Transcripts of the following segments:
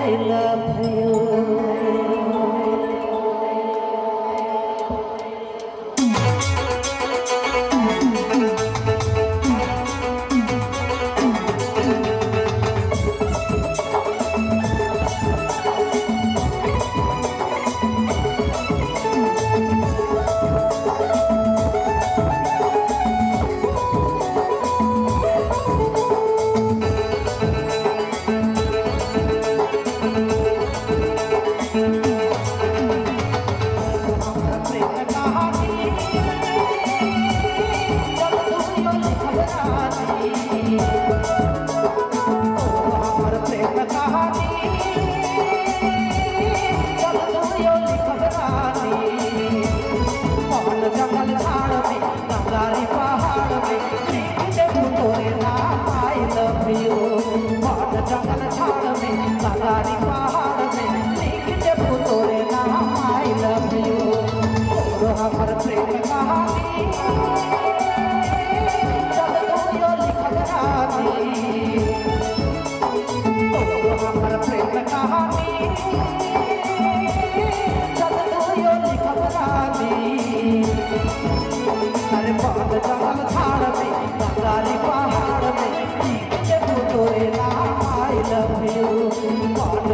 I love you.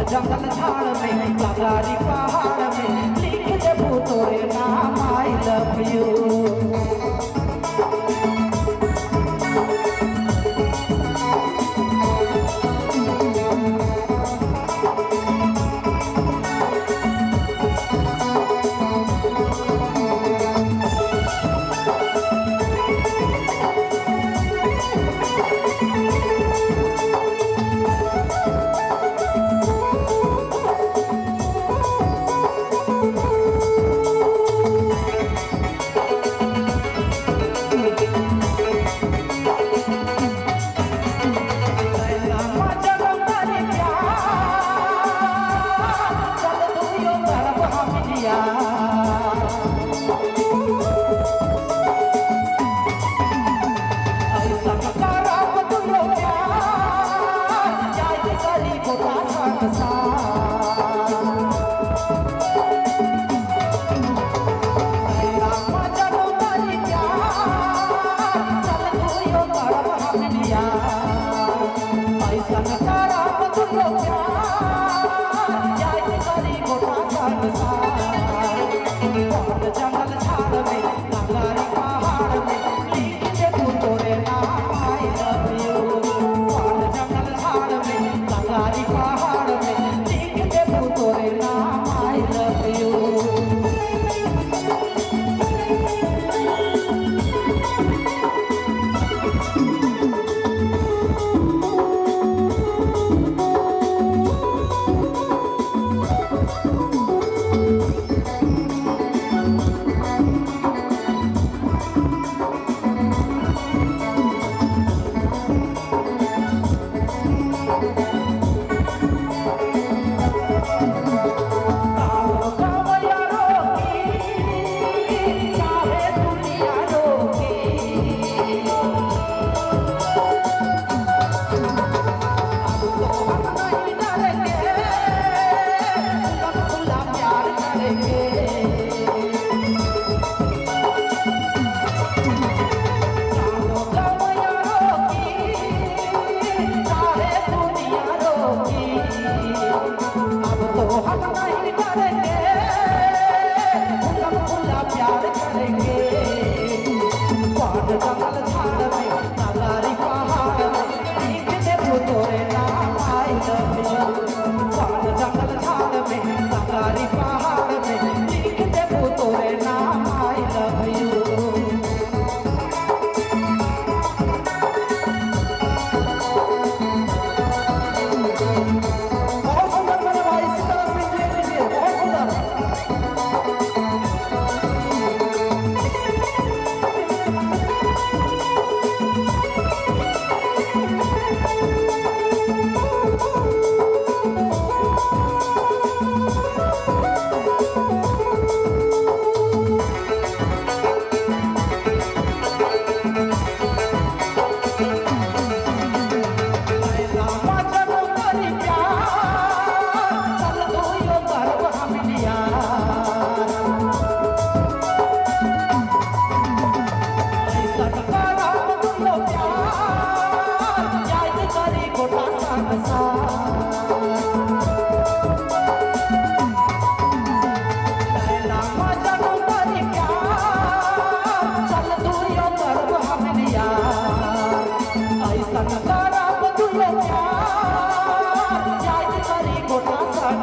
जंगल झाड़ में लगारी पहाड़ में लिख दे तोरे नाम आई लव यू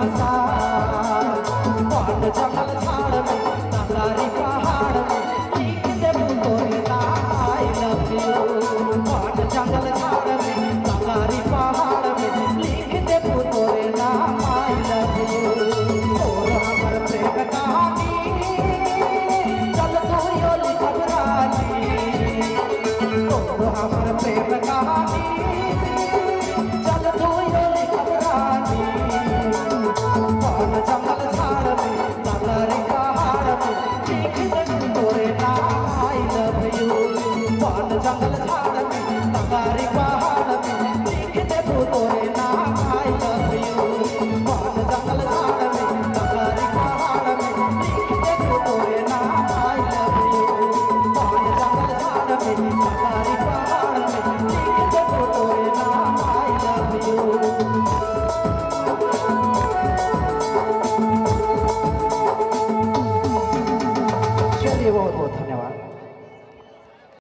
मिसाल वन जंगल झाड़ में नगारी पहाड़ में लिख देबू तोरे नाम आई लव यू वन जंगल झाड़ में नगारी पहाड़ में लिख देबू तोरे नाम आई लव यू और हमर प्रेम कहानी चल तू यो लिखब रानी और हमर प्रेम कहानी चल तू यो लिखब रानी वन जंगल झाड़ में नगारी पहाड़ में लिख देबू तोरे नाम आई लव यू वन जंगल झाड़ में नगारी पहाड़ में लिख देबू तोरे नाम आई लव यू वन जंगल झाड़ में नगारी पहाड़ में लिख देबू तोरे नाम आई लव यू वन जंगल झाड़ में नगारी पहाड़ में लिख देबू तोरे नाम आई लव यू। चलिए बहुत बहुत धन्यवाद।